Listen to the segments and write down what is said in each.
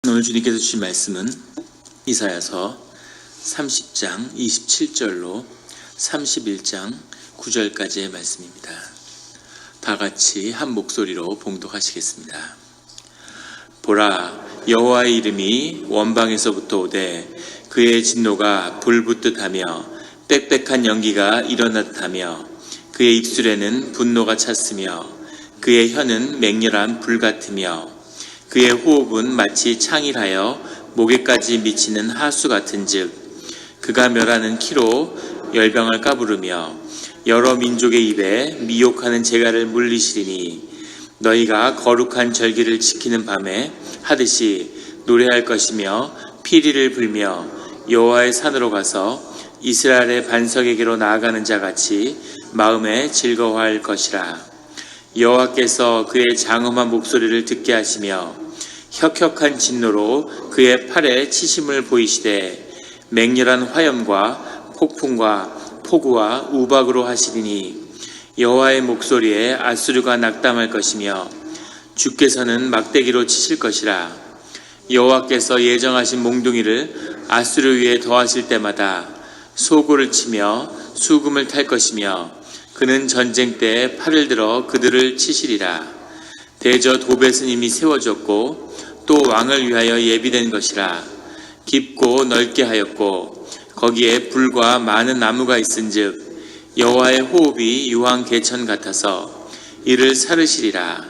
오늘 주님께서 주신 말씀은 이사야서 30장 27절로 31장 9절까지의 말씀입니다. 다 같이 한 목소리로 봉독하시겠습니다. 보라, 여호와의 이름이 원방에서부터 오되 그의 진노가 불붙듯하며 빽빽한 연기가 일어나듯하며 그의 입술에는 분노가 찼으며 그의 혀는 맹렬한 불 같으며 그의 호흡은 마치 창일하여 목에까지 미치는 하수 같은즉 그가 멸하는 키로 열병을 까부르며 여러 민족의 입에 미혹하는 재갈을 물리시리니 너희가 거룩한 절기를 지키는 밤에 하듯이 노래할 것이며 피리를 불며 여호와의 산으로 가서 이스라엘의 반석에게로 나아가는 자같이 마음에 즐거워할 것이라. 여호와께서 그의 장엄한 목소리를 듣게 하시며 혁혁한 진노로 그의 팔에 치심을 보이시되 맹렬한 화염과 폭풍과 폭우와 우박으로 하시리니 여호와의 목소리에 아수르가 낙담할 것이며 주께서는 막대기로 치실 것이라. 여호와께서 예정하신 몽둥이를 아수르 위에 더하실 때마다 소고를 치며 수금을 탈 것이며 그는 전쟁 때에 팔을 들어 그들을 치시리라. 대저 도벳은 이미 세워졌고 또 왕을 위하여 예비된 것이라. 깊고 넓게 하였고 거기에 불과 많은 나무가 있은즉 여호와의 호흡이 유황 개천 같아서 이를 사르시리라.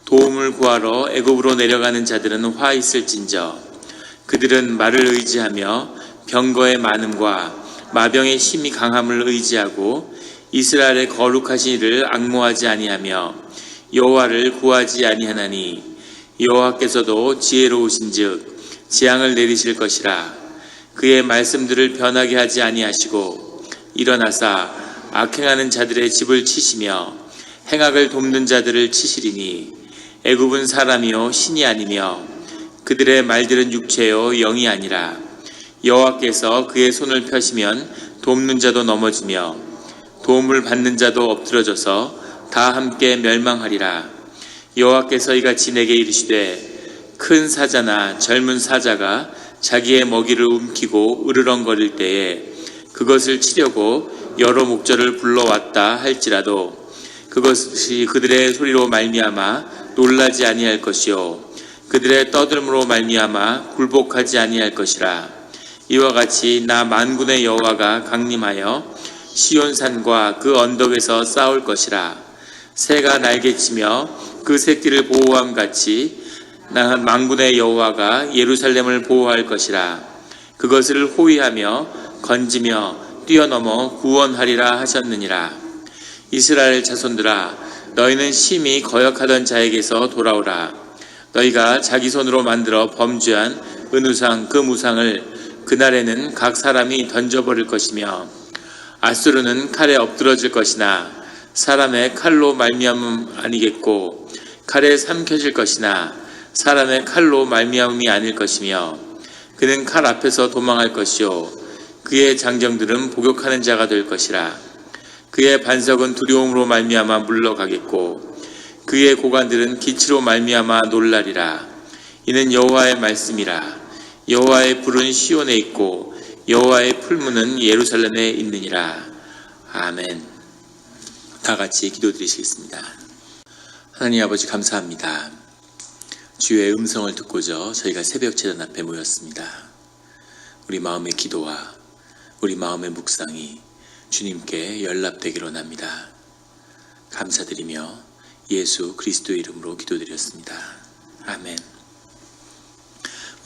도움을 구하러 애굽으로 내려가는 자들은 화 있을진저 그들은 말을 의지하며 병거의 많음과 마병의 힘이 강함을 의지하고 이스라엘의 거룩하신 이를 앙모하지 아니하며 여호와를 구하지 아니하나니 여호와께서도 지혜로우신즉 재앙을 내리실 것이라. 그의 말씀들을 변하게 하지 아니하시고 일어나사 악행하는 자들의 집을 치시며 행악을 돕는 자들을 치시리니 애굽은 사람이요 신이 아니며 그들의 말들은 육체요 영이 아니라. 여호와께서 그의 손을 펴시면 돕는 자도 넘어지며 도움을 받는 자도 엎드러져서 다 함께 멸망하리라. 여호와께서 이같이 내게 이르시되 큰 사자나 젊은 사자가 자기의 먹이를 움키고 으르렁거릴 때에 그것을 치려고 여러 목절을 불러왔다 할지라도 그것이 그들의 소리로 말미암아 놀라지 아니할 것이요 그들의 떠들음으로 말미암아 굴복하지 아니할 것이라. 이와 같이 나 만군의 여호와가 강림하여 시온산과 그 언덕에서 싸울 것이라. 새가 날개치며 그 새끼를 보호함 같이 나 만군의 여호와가 예루살렘을 보호할 것이라. 그것을 호위하며 건지며 뛰어넘어 구원하리라 하셨느니라. 이스라엘 자손들아, 너희는 심히 거역하던 자에게서 돌아오라. 너희가 자기 손으로 만들어 범죄한 은우상 그 무상을 그날에는 각 사람이 던져버릴 것이며 아수르는 칼에 엎드러질 것이나 사람의 칼로 말미암음 아니겠고 칼에 삼켜질 것이나 사람의 칼로 말미암음이 아닐 것이며 그는 칼 앞에서 도망할 것이요 그의 장정들은 복역하는 자가 될 것이라. 그의 반석은 두려움으로 말미암아 물러가겠고 그의 고관들은 기치로 말미암아 놀라리라. 이는 여호와의 말씀이라. 여호와의 불은 시온에 있고 여호와의 풀무는 예루살렘에 있느니라. 아멘. 다 같이 기도드리시겠습니다. 하나님 아버지 감사합니다. 주의 음성을 듣고자 저희가 새벽 제단 앞에 모였습니다. 우리 마음의 기도와 우리 마음의 묵상이 주님께 연락되기로 원합니다. 감사드리며 예수 그리스도의 이름으로 기도드렸습니다. 아멘.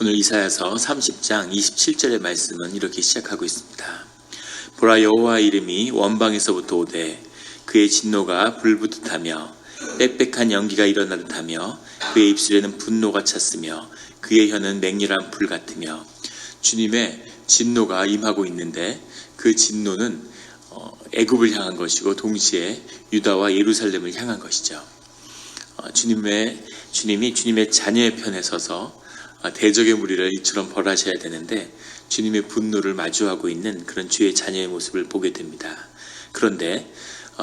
오늘 이사야서 30장 27절의 말씀은 이렇게 시작하고 있습니다. 보라, 여호와의 이름이 원방에서부터 오되 그의 진노가 불붙듯하며 빽빽한 연기가 일어나듯하며 그의 입술에는 분노가 찼으며 그의 혀는 맹렬한 불 같으며. 주님의 진노가 임하고 있는데 그 진노는 애굽을 향한 것이고 동시에 유다와 예루살렘을 향한 것이죠. 주님이 주님의 자녀의 편에 서서 대적의 무리를 이처럼 벌하셔야 되는데 주님의 분노를 마주하고 있는 그런 주의 자녀의 모습을 보게 됩니다. 그런데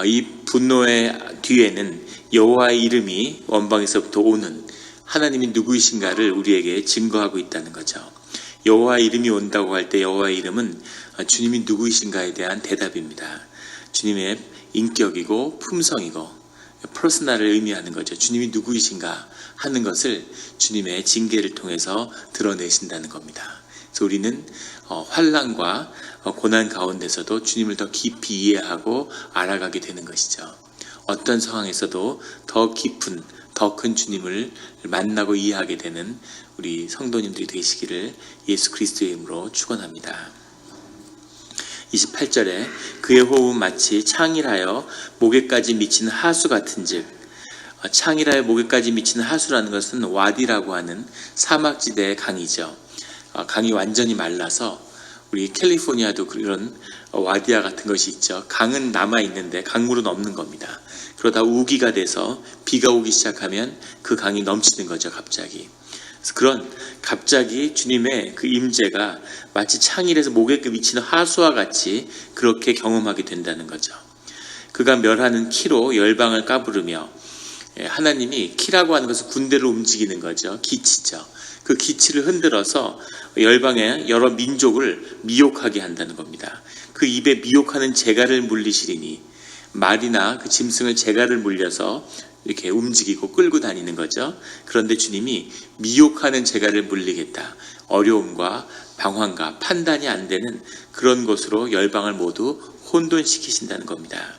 이 분노의 뒤에는 여호와의 이름이 원방에서부터 오는 하나님이 누구이신가를 우리에게 증거하고 있다는 거죠. 여호와의 이름이 온다고 할 때 여호와의 이름은 주님이 누구이신가에 대한 대답입니다. 주님의 인격이고 품성이고 퍼스널을 의미하는 거죠. 주님이 누구이신가 하는 것을 주님의 징계를 통해서 드러내신다는 겁니다. 그래서 우리는 환난과 고난 가운데서도 주님을 더 깊이 이해하고 알아가게 되는 것이죠. 어떤 상황에서도 더 깊은, 더 큰 주님을 만나고 이해하게 되는 우리 성도님들이 되시기를 예수 그리스도의 이름으로 축원합니다. 28절에 그의 호흡은 마치 창일하여 목에까지 미치는 하수 같은즉, 창일하여 목에까지 미치는 하수라는 것은 와디라고 하는 사막지대의 강이죠. 강이 완전히 말라서 우리 캘리포니아도 그런 와디아 같은 것이 있죠. 강은 남아있는데 강물은 없는 겁니다. 그러다 우기가 돼서 비가 오기 시작하면 그 강이 넘치는 거죠, 갑자기. 그래서 그런 갑자기 주님의 그 임재가 마치 창일에서 목에 미치는 하수와 같이 그렇게 경험하게 된다는 거죠. 그가 멸하는 키로 열방을 까부르며, 하나님이 키라고 하는 것은 군대를 움직이는 거죠. 기치죠. 그 기치를 흔들어서 열방의 여러 민족을 미혹하게 한다는 겁니다. 그 입에 미혹하는 재갈을 물리시리니, 말이나 그 짐승을 재갈을 물려서 이렇게 움직이고 끌고 다니는 거죠. 그런데 주님이 미혹하는 재갈을 물리겠다. 어려움과 방황과 판단이 안 되는 그런 것으로 열방을 모두 혼돈시키신다는 겁니다.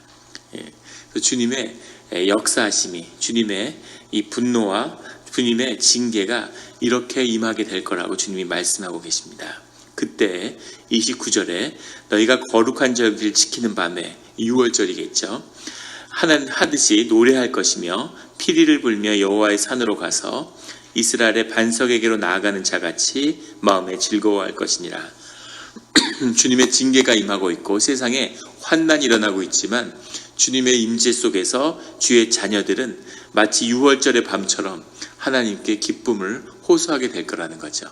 주님의 역사하심이, 주님의 이 분노와 주님의 징계가 이렇게 임하게 될 거라고 주님이 말씀하고 계십니다. 그때 29절에 너희가 거룩한 절기를 지키는 밤에, 6월절이겠죠. 하듯이 노래할 것이며 피리를 불며 여호와의 산으로 가서 이스라엘의 반석에게로 나아가는 자같이 마음에 즐거워할 것이니라. 주님의 징계가 임하고 있고 세상에 환난이 일어나고 있지만 주님의 임재 속에서 주의 자녀들은 마치 6월절의 밤처럼 하나님께 기쁨을 호소하게 될 거라는 거죠.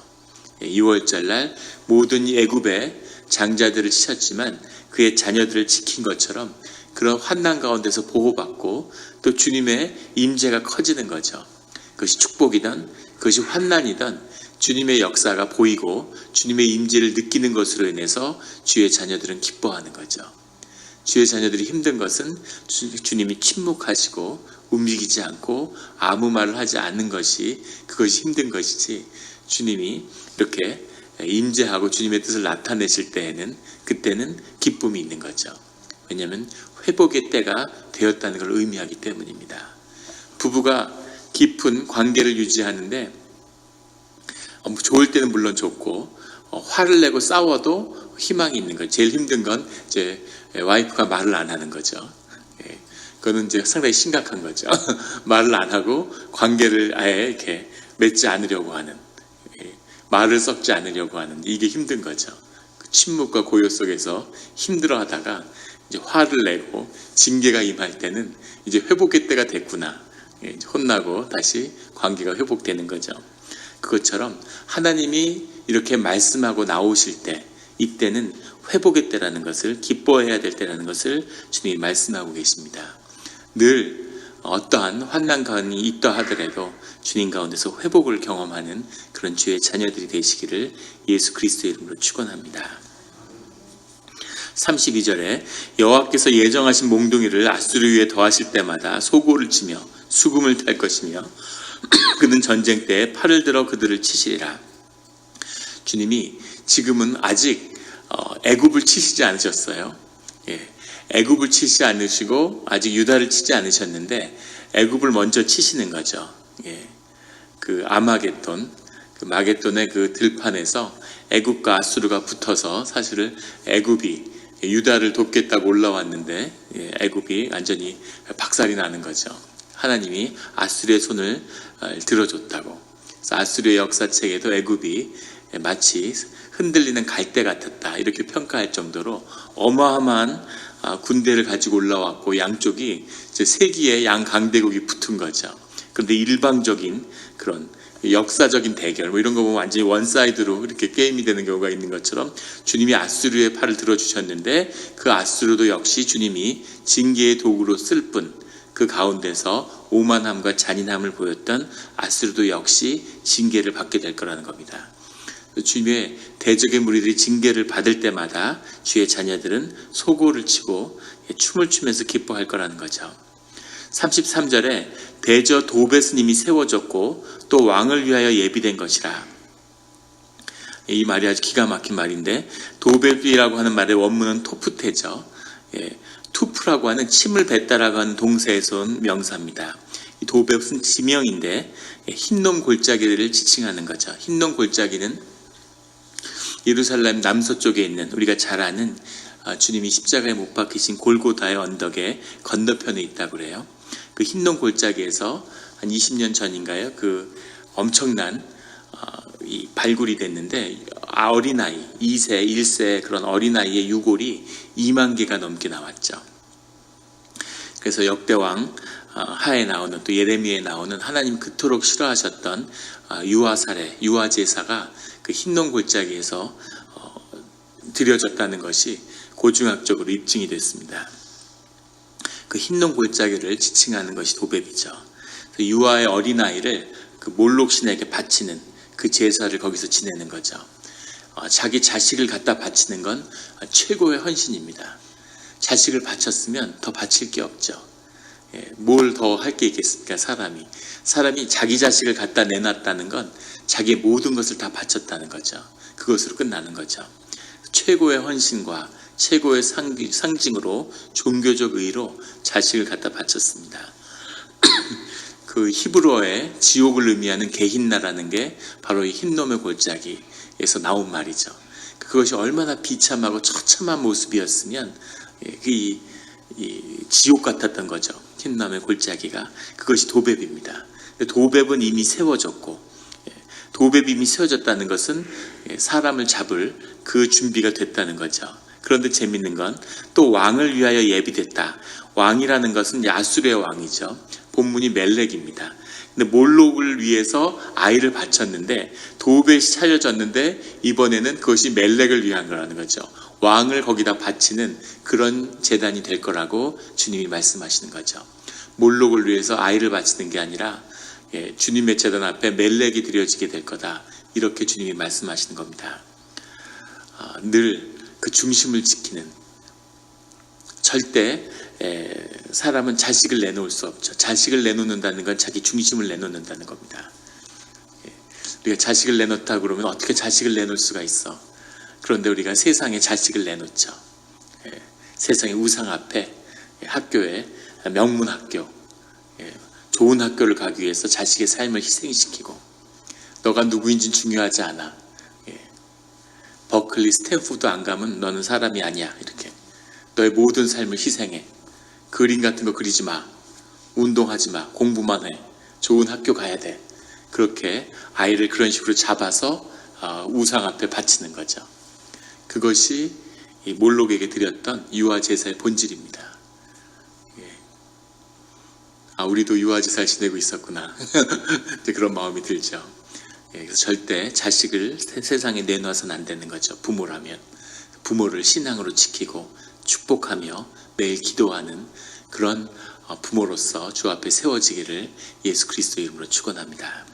6월절 날 모든 애굽의 장자들을 치셨지만 그의 자녀들을 지킨 것처럼 그런 환난 가운데서 보호받고 또 주님의 임재가 커지는 거죠. 그것이 축복이든 그것이 환난이든 주님의 역사가 보이고 주님의 임재를 느끼는 것으로 인해서 주의 자녀들은 기뻐하는 거죠. 주의 자녀들이 힘든 것은 주님이 침묵하시고 움직이지 않고 아무 말을 하지 않는 것이, 그것이 힘든 것이지, 주님이 이렇게 임재하고 주님의 뜻을 나타내실 때에는, 그때는 기쁨이 있는 거죠. 왜냐하면 회복의 때가 되었다는 걸 의미하기 때문입니다. 부부가 깊은 관계를 유지하는데 좋을 때는 물론 좋고 화를 내고 싸워도 희망이 있는 거예요. 제일 힘든 건 이제 와이프가 말을 안 하는 거죠. 그거는 이제 상당히 심각한 거죠. 말을 안 하고 관계를 아예 이렇게 맺지 않으려고 하는, 말을 섞지 않으려고 하는, 이게 힘든 거죠. 침묵과 고요 속에서 힘들어하다가 이제 화를 내고 징계가 임할 때는 이제 회복의 때가 됐구나. 혼나고 다시 관계가 회복되는 거죠. 그것처럼 하나님이 이렇게 말씀하고 나오실 때, 이때는 회복의 때라는 것을, 기뻐해야 될 때라는 것을 주님이 말씀하고 계십니다. 늘 어떠한 환난이 있다 하더라도 주님 가운데서 회복을 경험하는 그런 주의 자녀들이 되시기를 예수 그리스도의 이름으로 축원합니다. 32절에 여호와께서 예정하신 몽둥이를 앗수르 위에 더하실 때마다 소고를 치며 수금을 탈 것이며 그는 전쟁 때에 팔을 들어 그들을 치시리라. 주님이 지금은 아직 애굽을 치시지 않으셨어요. 애굽을 치시지 않으시고 아직 유다를 치지 않으셨는데 애굽을 먼저 치시는 거죠. 그 아마겟돈, 그 마겟돈의 그 들판에서 애굽과 아수르가 붙어서 사실은 애굽이 유다를 돕겠다고 올라왔는데 애굽이 완전히 박살이 나는 거죠. 하나님이 아수르의 손을 들어줬다고. 그래서 아수르의 역사책에도 애굽이 마치 흔들리는 갈대 같았다, 이렇게 평가할 정도로 어마어마한 군대를 가지고 올라왔고 양쪽이 이제 세기의 양 강대국이 붙은 거죠. 그런데 일방적인 그런 역사적인 대결 뭐 이런 거 보면 완전히 원사이드로 이렇게 게임이 되는 경우가 있는 것처럼 주님이 아수르의 팔을 들어주셨는데 그 아수르도 역시 주님이 징계의 도구로 쓸 뿐 그 가운데서 오만함과 잔인함을 보였던 아수르도 역시 징계를 받게 될 거라는 겁니다. 주님의 대적의 무리들이 징계를 받을 때마다 주의 자녀들은 소고를 치고 춤을 추면서 기뻐할 거라는 거죠. 33절에 대저 도베스님이 세워졌고 또 왕을 위하여 예비된 것이라. 이 말이 아주 기가 막힌 말인데 도베스라고 하는 말의 원문은 토프테죠. 투프라고 하는 침을 뱉다라고 하는 동사에서 온 명사입니다. 이 도베스는 지명인데 흰놈 골짜기를 지칭하는 거죠. 흰놈 골짜기는 예루살렘 남서쪽에 있는 우리가 잘 아는 주님이 십자가에 못 박히신 골고다의 언덕의 건너편에 있다고 그래요. 그 흰놈 골짜기에서 한 20년 전인가요? 그 엄청난 이 발굴이 됐는데 어린아이 2세, 1세 그런 어린아이의 유골이 2만 개가 넘게 나왔죠. 그래서 역대왕 하에 나오는 또 예레미야에 나오는 하나님 그토록 싫어하셨던 유아 사례, 유아 제사가 그 흰놈 골짜기에서 드려졌다는 것이 고증학적으로 입증이 됐습니다. 그 흰놈 골짜기를 지칭하는 것이 도베비죠. 유아의 어린아이를 그 몰록 신에게 바치는 그 제사를 거기서 지내는 거죠. 자기 자식을 갖다 바치는 건 최고의 헌신입니다. 자식을 바쳤으면 더 바칠 게 없죠. 뭘 더 할 게 있겠습니까? 사람이 자기 자식을 갖다 내놨다는 건 자기의 모든 것을 다 바쳤다는 거죠. 그것으로 끝나는 거죠. 최고의 헌신과 최고의 상징으로 종교적 의로 자식을 갖다 바쳤습니다. 그 히브리어의 지옥을 의미하는 게힌나라는 게 바로 이 흰놈의 골짜기에서 나온 말이죠. 그것이 얼마나 비참하고 처참한 모습이었으면 이 지옥 같았던 거죠. 흰놈의 골짜기가. 그것이 도베비입니다. 도베는 이미 세워졌고 도베비 이미 세워졌다는 것은 사람을 잡을 그 준비가 됐다는 거죠. 그런데 재밌는 건 또 왕을 위하여 예비됐다. 왕이라는 것은 아수르의 왕이죠. 본문이 멜렉입니다. 근데 몰록을 위해서 아이를 바쳤는데 도벳이 차려졌는데 이번에는 그것이 멜렉을 위한 거라는 거죠. 왕을 거기다 바치는 그런 제단이 될 거라고 주님이 말씀하시는 거죠. 몰록을 위해서 아이를 바치는 게 아니라 주님의 제단 앞에 멜렉이 드려지게 될 거다. 이렇게 주님이 말씀하시는 겁니다. 늘 그 중심을 지키는, 절대 사람은 자식을 내놓을 수 없죠. 자식을 내놓는다는 건 자기 중심을 내놓는다는 겁니다. 우리가 자식을 내놓다 그러면 어떻게 자식을 내놓을 수가 있어? 그런데 우리가 세상에 자식을 내놓죠. 세상의 우상 앞에 학교에 명문 학교, 좋은 학교를 가기 위해서 자식의 삶을 희생시키고 너가 누구인지는 중요하지 않아. 버클리, 스탠포드 안 가면 너는 사람이 아니야. 이렇게 너의 모든 삶을 희생해. 그림 같은 거 그리지 마. 운동하지 마. 공부만 해. 좋은 학교 가야 돼. 그렇게 아이를 그런 식으로 잡아서 우상 앞에 바치는 거죠. 그것이 이 몰록에게 드렸던 유아 제사의 본질입니다. 우리도 유아 제사를 지내고 있었구나. 그런 마음이 들죠. 그래서 절대 자식을 세상에 내놔서는 안 되는 거죠. 부모라면 부모를 신앙으로 지키고 축복하며 매일 기도하는 그런 부모로서 주 앞에 세워지기를 예수 그리스도 이름으로 축원합니다.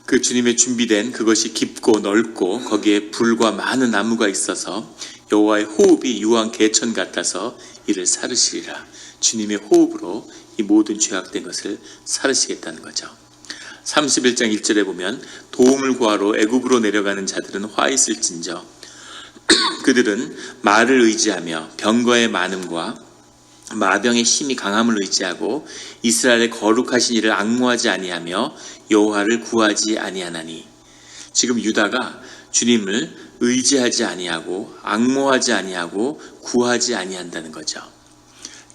그 주님의 준비된 그것이 깊고 넓고 거기에 불과 많은 나무가 있어서 여호와의 호흡이 유황 개천 같아서 이를 사르시리라. 주님의 호흡으로 이 모든 죄악된 것을 사르시겠다는 거죠. 31장 1절에 보면 도움을 구하러 애굽으로 내려가는 자들은 화 있을진저 그들은 말을 의지하며 병거의 많음과 마병의 힘이 강함을 의지하고 이스라엘의 거룩하신 이를 앙모하지 아니하며 여호와를 구하지 아니하나니. 지금 유다가 주님을 의지하지 아니하고 앙모하지 아니하고 구하지 아니한다는 거죠.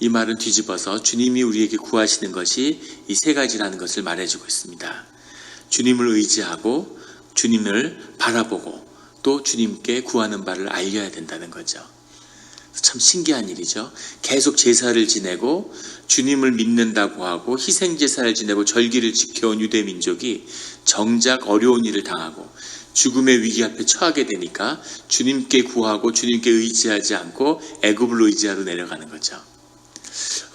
이 말은 뒤집어서 주님이 우리에게 구하시는 것이 이 세 가지라는 것을 말해주고 있습니다. 주님을 의지하고 주님을 바라보고 또 주님께 구하는 바를 알려야 된다는 거죠. 참 신기한 일이죠. 계속 제사를 지내고 주님을 믿는다고 하고 희생제사를 지내고 절기를 지켜온 유대 민족이 정작 어려운 일을 당하고 죽음의 위기 앞에 처하게 되니까 주님께 구하고 주님께 의지하지 않고 애굽을 의지하러 내려가는 거죠.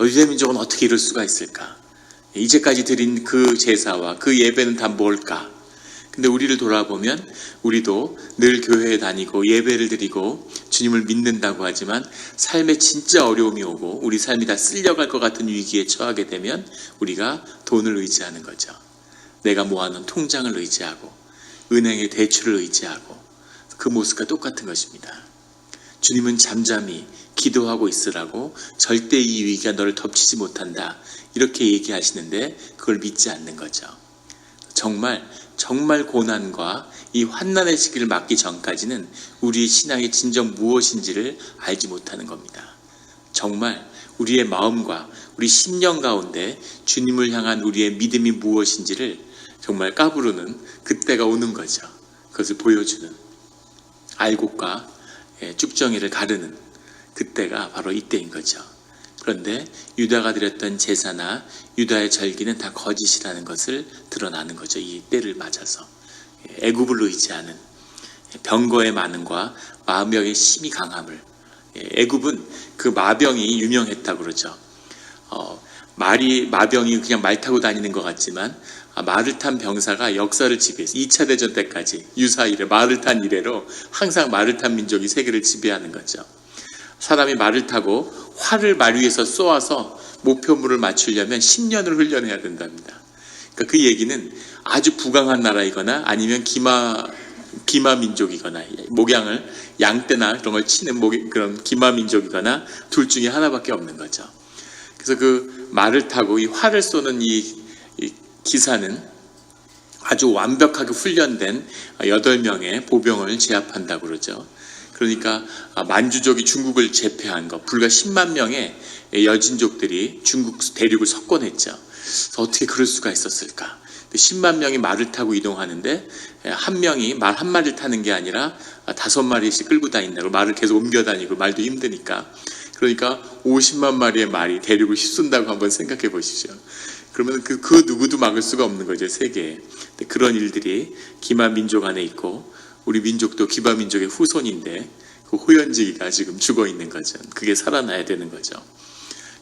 유대 민족은 어떻게 이럴 수가 있을까? 이제까지 드린 그 제사와 그 예배는 다 뭘까? 근데 우리를 돌아보면 우리도 늘 교회에 다니고 예배를 드리고 주님을 믿는다고 하지만 삶에 진짜 어려움이 오고 우리 삶이 다 쓸려갈 것 같은 위기에 처하게 되면 우리가 돈을 의지하는 거죠. 내가 모아놓은 통장을 의지하고 은행의 대출을 의지하고 그 모습과 똑같은 것입니다. 주님은 잠잠히 기도하고 있으라고 절대 이 위기가 너를 덮치지 못한다 이렇게 얘기하시는데 그걸 믿지 않는 거죠. 정말 고난과 이 환난의 시기를 맞기 전까지는 우리의 신앙이 진정 무엇인지를 알지 못하는 겁니다. 정말 우리의 마음과 우리 심령 가운데 주님을 향한 우리의 믿음이 무엇인지를 정말 까부르는 그때가 오는 거죠. 그것을 보여주는 알곡과 쭉정이를 가르는 그때가 바로 이때인 거죠. 그런데 유다가 드렸던 제사나 유다의 절기는 다 거짓이라는 것을 드러나는 거죠. 이 때를 맞아서 애굽을 의지하는 병거의 많음과 마병의 심히 강함을 애굽은 그 마병이 유명했다고 그러죠. 마병이 그냥 말 타고 다니는 것 같지만 말을 탄 병사가 역사를 지배해서 2차 대전 때까지 유사 이래 말을 탄 이래로 항상 말을 탄 민족이 세계를 지배하는 거죠. 사람이 말을 타고 활을 말 위에서 쏘아서 목표물을 맞추려면 10년을 훈련해야 된답니다. 그러니까 그 얘기는 아주 부강한 나라이거나 아니면 기마 민족이거나 목양을 양떼나 그런 걸 치는 그런 기마 민족이거나 둘 중에 하나밖에 없는 거죠. 그래서 그 말을 타고 이 활을 쏘는 이 기사는 아주 완벽하게 훈련된 8명의 보병을 제압한다고 그러죠. 그러니까 만주족이 중국을 제패한 것, 불과 10만 명의 여진족들이 중국 대륙을 석권했죠. 그래서 어떻게 그럴 수가 있었을까? 10만 명이 말을 타고 이동하는데 한 명이 말 한 마리를 타는 게 아니라 5마리씩 끌고 다닌다고 말을 계속 옮겨 다니고 말도 힘드니까 그러니까 50만 마리의 말이 대륙을 휩쓴다고 한번 생각해 보시죠. 그러면 그 누구도 막을 수가 없는 거죠, 세계에. 그런 일들이 기마 민족 안에 있고 우리 민족도 기마 민족의 후손인데 그 호연지기가 지금 죽어 있는 거죠. 그게 살아나야 되는 거죠.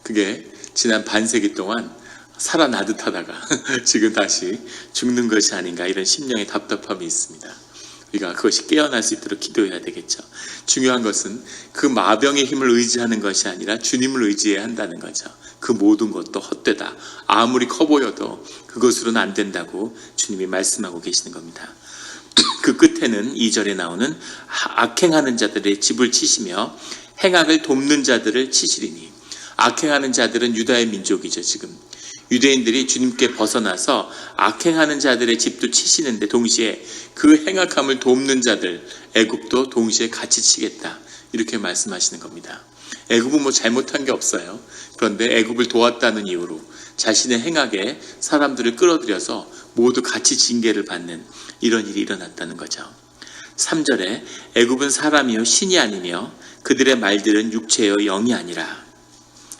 그게 지난 반세기 동안 살아나듯 하다가 지금 다시 죽는 것이 아닌가 이런 심령의 답답함이 있습니다. 우리가 그것이 깨어날 수 있도록 기도해야 되겠죠. 중요한 것은 그 마병의 힘을 의지하는 것이 아니라 주님을 의지해야 한다는 거죠. 그 모든 것도 헛되다. 아무리 커 보여도 그것으로는 안 된다고 주님이 말씀하고 계시는 겁니다. 그 끝에는 2절에 나오는 악행하는 자들의 집을 치시며 행악을 돕는 자들을 치시리니 악행하는 자들은 유다의 민족이죠. 지금 유대인들이 주님께 벗어나서 악행하는 자들의 집도 치시는데 동시에 그 행악함을 돕는 자들 애굽도 동시에 같이 치겠다 이렇게 말씀하시는 겁니다. 애굽은 뭐 잘못한 게 없어요. 그런데 애굽을 도왔다는 이유로 자신의 행악에 사람들을 끌어들여서 모두 같이 징계를 받는 이런 일이 일어났다는 거죠. 3절에 애굽은 사람이요 신이 아니며 그들의 말들은 육체요 영이 아니라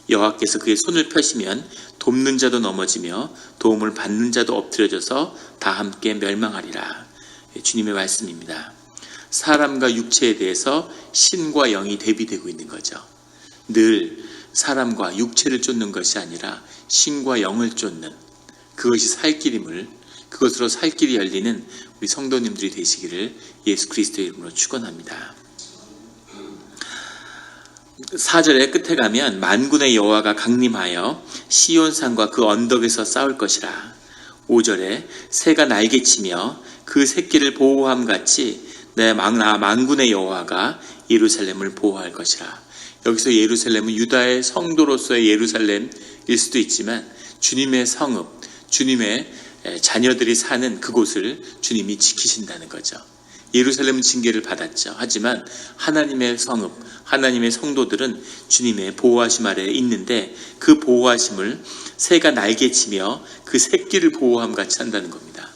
여호와께서 그의 손을 펴시면 돕는 자도 넘어지며 도움을 받는 자도 엎드려져서 다 함께 멸망하리라. 주님의 말씀입니다. 사람과 육체에 대해서 신과 영이 대비되고 있는 거죠. 늘 사람과 육체를 쫓는 것이 아니라 신과 영을 쫓는 그것이 살 길임을 그것으로 살 길이 열리는 우리 성도님들이 되시기를 예수 그리스도의 이름으로 축원합니다. 4절의 끝에 가면 만군의 여호와가 강림하여 시온산과 그 언덕에서 싸울 것이라. 5절에 새가 날개치며 그 새끼를 보호함 같이 내 만군의 여호와가 예루살렘을 보호할 것이라. 여기서 예루살렘은 유다의 성도로서의 예루살렘일 수도 있지만 주님의 성읍, 주님의 자녀들이 사는 그곳을 주님이 지키신다는 거죠. 예루살렘은 징계를 받았죠. 하지만 하나님의 성읍, 하나님의 성도들은 주님의 보호하심 아래에 있는데 그 보호하심을 새가 날개치며 그 새끼를 보호함 같이 한다는 겁니다.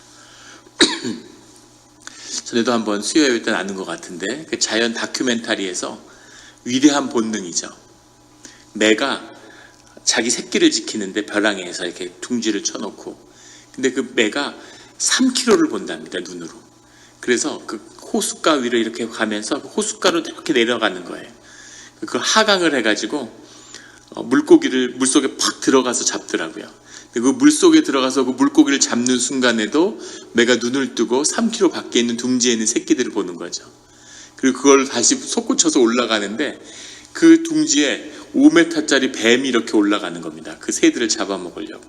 전에도 한번 수요일 때 나눈 것 같은데 그 자연 다큐멘터리에서 위대한 본능이죠. 매가 자기 새끼를 지키는데 벼랑에서 이렇게 둥지를 쳐놓고, 근데 그 매가 3km를 본답니다, 눈으로. 그래서 그 호숫가 위로 이렇게 가면서 호숫가로 이렇게 내려가는 거예요. 그걸 하강을 해가지고 물고기를 물속에 팍 들어가서 잡더라고요. 그 물속에 들어가서 그 물고기를 잡는 순간에도 매가 눈을 뜨고 3km 밖에 있는 둥지에 있는 새끼들을 보는 거죠. 그리고 그걸 다시 솟구쳐서 올라가는데 그 둥지에 5m짜리 뱀이 이렇게 올라가는 겁니다. 그 새들을 잡아먹으려고.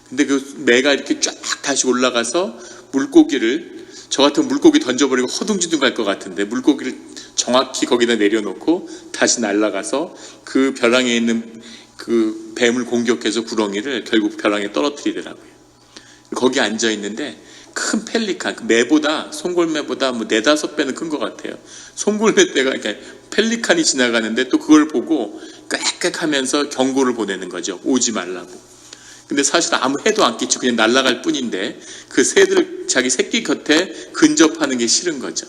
근데 그 매가 이렇게 쫙 다시 올라가서 물고기를, 저 같은 물고기 던져버리고 허둥지둥 갈 것 같은데 물고기를 정확히 거기다 내려놓고 다시 날아가서 그 벼랑에 있는 그 뱀을 공격해서 구렁이를 결국 벼랑에 떨어뜨리더라고요. 거기 앉아 있는데 큰 펠리칸, 매보다, 송골매보다 뭐 4-5배는 큰 것 같아요. 송골매 떼가, 그러니까 펠리칸이 지나가는데 또 그걸 보고 꽥꽥하면서 경고를 보내는 거죠. 오지 말라고. 근데 사실 아무 해도 안 끼치고 그냥 날아갈 뿐인데 그 새들 자기 새끼 곁에 근접하는 게 싫은 거죠.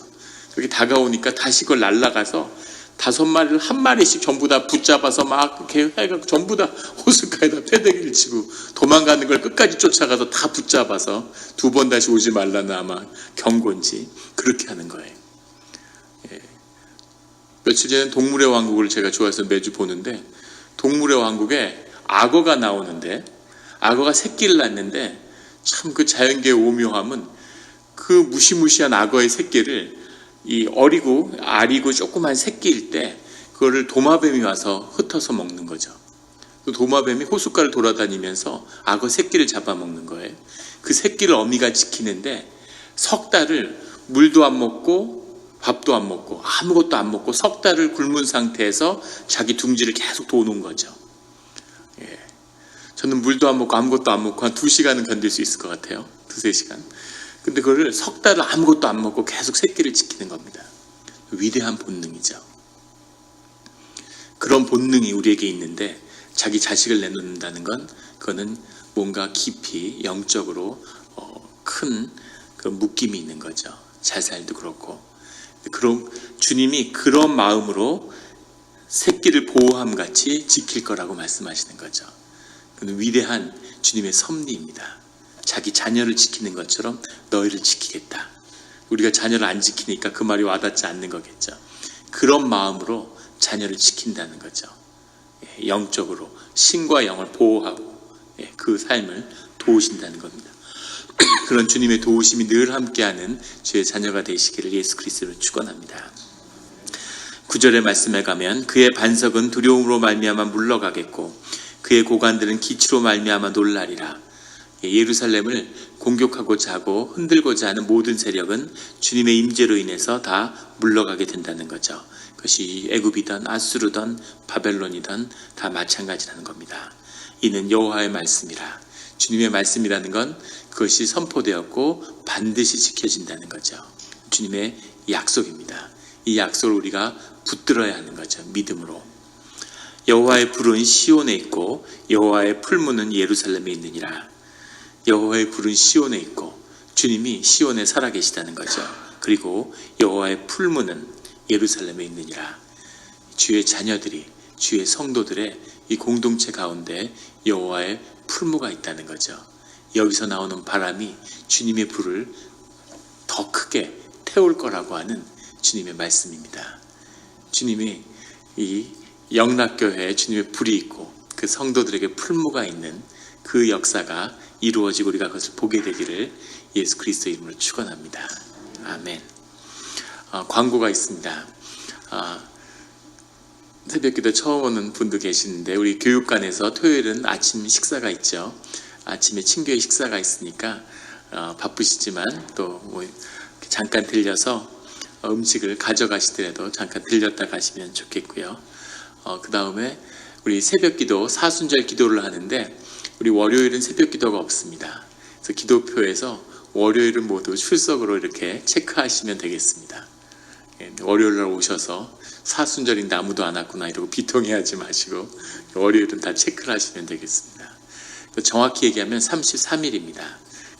그렇게 다가오니까 다시 그걸 날아가서 5마리를 한 마리씩 전부 다 붙잡아서 막 이렇게 해갖고 전부 다 호숫가에다 패대기를 치고 도망가는 걸 끝까지 쫓아가서 다 붙잡아서 2번 다시 오지 말라는 아마 경고인지 그렇게 하는 거예요. 예. 며칠 전에 동물의 왕국을 제가 좋아해서 매주 보는데 동물의 왕국에 악어가 나오는데 악어가 새끼를 낳는데 참 그 자연계의 오묘함은 그 무시무시한 악어의 새끼를 이 아리고 조그만 새끼일 때 그거를 도마뱀이 와서 흩어서 먹는 거죠. 그 도마뱀이 호숫가를 돌아다니면서 악어 새끼를 잡아먹는 거예요. 그 새끼를 어미가 지키는데 석 달을 물도 안 먹고 밥도 안 먹고 아무것도 안 먹고 석 달을 굶은 상태에서 자기 둥지를 계속 도는 거죠. 예. 저는 물도 안 먹고 아무것도 안 먹고 한 2시간은 견딜 수 있을 것 같아요. 2-3시간. 근데 그거를 석 달을 아무것도 안 먹고 계속 새끼를 지키는 겁니다. 위대한 본능이죠. 그런 본능이 우리에게 있는데 자기 자식을 내놓는다는 건 그거는 뭔가 깊이 영적으로 큰 그 묶임이 있는 거죠. 자살도 그렇고. 그럼 주님이 그런 마음으로 새끼를 보호함 같이 지킬 거라고 말씀하시는 거죠. 그는 위대한 주님의 섭리입니다. 자기 자녀를 지키는 것처럼 너희를 지키겠다. 우리가 자녀를 안 지키니까 그 말이 와닿지 않는 거겠죠. 그런 마음으로 자녀를 지킨다는 거죠. 영적으로 신과 영을 보호하고 그 삶을 도우신다는 겁니다. 그런 주님의 도우심이 늘 함께하는 주의 자녀가 되시기를 예수 그리스도로 축원합니다. 9절의 말씀에 가면 그의 반석은 두려움으로 말미암아 물러가겠고 그의 고관들은 기치로 말미암아 놀라리라. 예루살렘을 공격하고자 하고 흔들고자 하는 모든 세력은 주님의 임재로 인해서 다 물러가게 된다는 거죠. 그것이 애굽이든 아수르든 바벨론이든 다 마찬가지라는 겁니다. 이는 여호와의 말씀이라. 주님의 말씀이라는 건 그것이 선포되었고 반드시 지켜진다는 거죠. 주님의 약속입니다. 이 약속을 우리가 붙들어야 하는 거죠. 믿음으로. 여호와의 불은 시온에 있고 여호와의 풀무는 예루살렘에 있느니라. 여호와의 불은 시온에 있고 주님이 시온에 살아계시다는 거죠. 그리고 여호와의 풀무는 예루살렘에 있느니라. 주의 자녀들이, 주의 성도들의 이 공동체 가운데 여호와의 풀무가 있다는 거죠. 여기서 나오는 바람이 주님의 불을 더 크게 태울 거라고 하는 주님의 말씀입니다. 주님이 이 영락교회에 주님의 불이 있고 그 성도들에게 풀무가 있는 그 역사가 이루어지고 우리가 그것을 보게 되기를 예수 그리스도의 이름으로 축원합니다. 아멘. 광고가 있습니다. 새벽기도 처음 오는 분도 계시는데 우리 교육관에서 토요일은 아침 식사가 있죠. 아침에 친교회 식사가 있으니까 바쁘시지만 또 뭐 잠깐 들려서 음식을 가져가시더라도 잠깐 들렸다 가시면 좋겠고요. 그 다음에 우리 새벽기도 사순절 기도를 하는데 우리 월요일은 새벽기도가 없습니다. 그래서 기도표에서 월요일은 모두 출석으로 이렇게 체크하시면 되겠습니다. 월요일날 오셔서 사순절인데 아무도 안 왔구나 이러고 비통해하지 마시고 월요일은 다 체크를 하시면 되겠습니다. 정확히 얘기하면 33일입니다.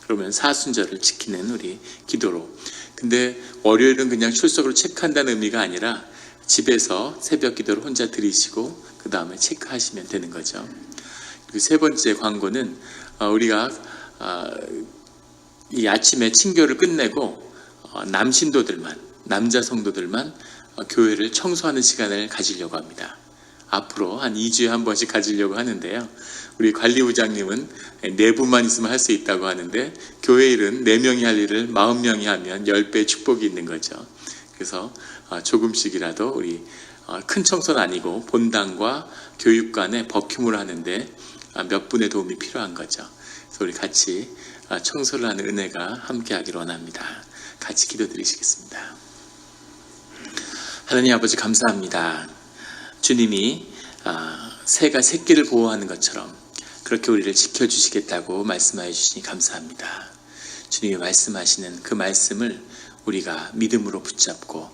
그러면 사순절을 지키는 우리 기도로. 근데 월요일은 그냥 출석으로 체크한다는 의미가 아니라 집에서 새벽 기도를 혼자 드리시고 그 다음에 체크하시면 되는 거죠. 그리고 세 번째 광고는 우리가 이 아침에 친교를 끝내고 남자 성도들만 교회를 청소하는 시간을 가지려고 합니다. 앞으로 한 2주에 한 번씩 가지려고 하는데요. 우리 관리부장님은 4분만 있으면 할 수 있다고 하는데 교회 일은 4명이 할 일을 40명이 하면 10배의 축복이 있는 거죠. 그래서 조금씩이라도 우리 큰 청소는 아니고 본당과 교육관에 버큐물 하는데 몇 분의 도움이 필요한 거죠. 그래서 우리 같이 청소를 하는 은혜가 함께하기를 원합니다. 같이 기도드리시겠습니다. 하나님 아버지 감사합니다. 주님이 새가 새끼를 보호하는 것처럼 그렇게 우리를 지켜주시겠다고 말씀하여 주시니 감사합니다. 주님이 말씀하시는 그 말씀을 우리가 믿음으로 붙잡고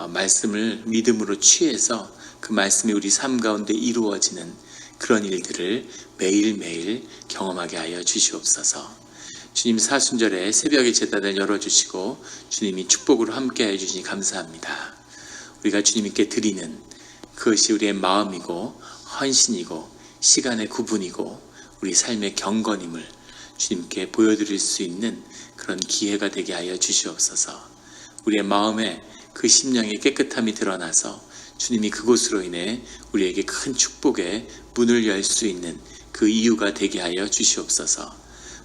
말씀을 믿음으로 취해서 그 말씀이 우리 삶 가운데 이루어지는 그런 일들을 매일매일 경험하게 하여 주시옵소서. 주님 사순절에 새벽의 제단을 열어주시고 주님이 축복으로 함께하여 주시니 감사합니다. 우리가 주님께 드리는 그것이 우리의 마음이고 헌신이고 시간의 구분이고 우리 삶의 경건임을 주님께 보여드릴 수 있는 그런 기회가 되게 하여 주시옵소서. 우리의 마음에 그 심령의 깨끗함이 드러나서 주님이 그곳으로 인해 우리에게 큰 축복의 문을 열 수 있는 그 이유가 되게 하여 주시옵소서.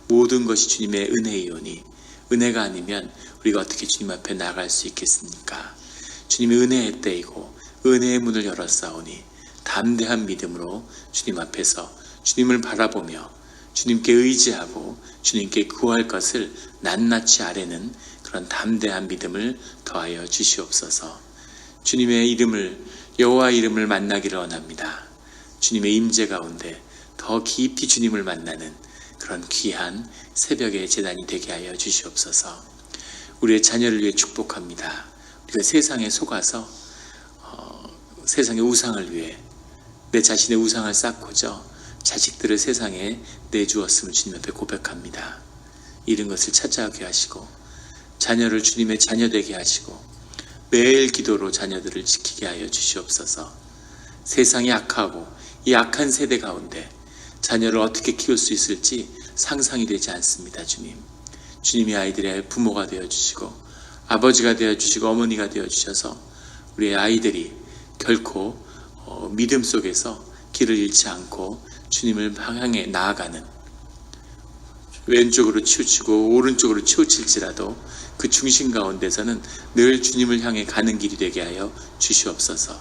모든 것이 주님의 은혜이오니 은혜가 아니면 우리가 어떻게 주님 앞에 나갈 수 있겠습니까? 주님의 은혜의 때이고 은혜의 문을 열었사오니 담대한 믿음으로 주님 앞에서 주님을 바라보며 주님께 의지하고 주님께 구할 것을 낱낱이 아뢰는 그런 담대한 믿음을 더하여 주시옵소서. 주님의 이름을 여호와 이름을 만나기를 원합니다. 주님의 임재 가운데 더 깊이 주님을 만나는 그런 귀한 새벽의 제단이 되게 하여 주시옵소서. 우리의 자녀를 위해 축복합니다. 우리가 세상에 속아서 세상의 우상을 위해 내 자신의 우상을 쌓고자 자식들을 세상에 내주었음을 주님 앞에 고백합니다. 이런 것을 찾아오게 하시고 자녀를 주님의 자녀 되게 하시고 매일 기도로 자녀들을 지키게 하여 주시옵소서. 세상이 악하고 이 악한 세대 가운데 자녀를 어떻게 키울 수 있을지 상상이 되지 않습니다. 주님이 아이들의 부모가 되어주시고 아버지가 되어주시고 어머니가 되어주셔서 우리의 아이들이 결코 믿음 속에서 길을 잃지 않고 주님을 향해 나아가는, 왼쪽으로 치우치고 오른쪽으로 치우칠지라도 그 중심 가운데서는 늘 주님을 향해 가는 길이 되게 하여 주시옵소서.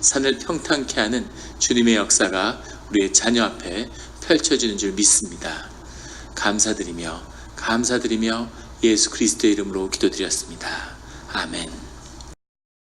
산을 평탄케 하는 주님의 역사가 우리의 자녀 앞에 펼쳐지는 줄 믿습니다. 감사드리며 예수 그리스도의 이름으로 기도드렸습니다. 아멘.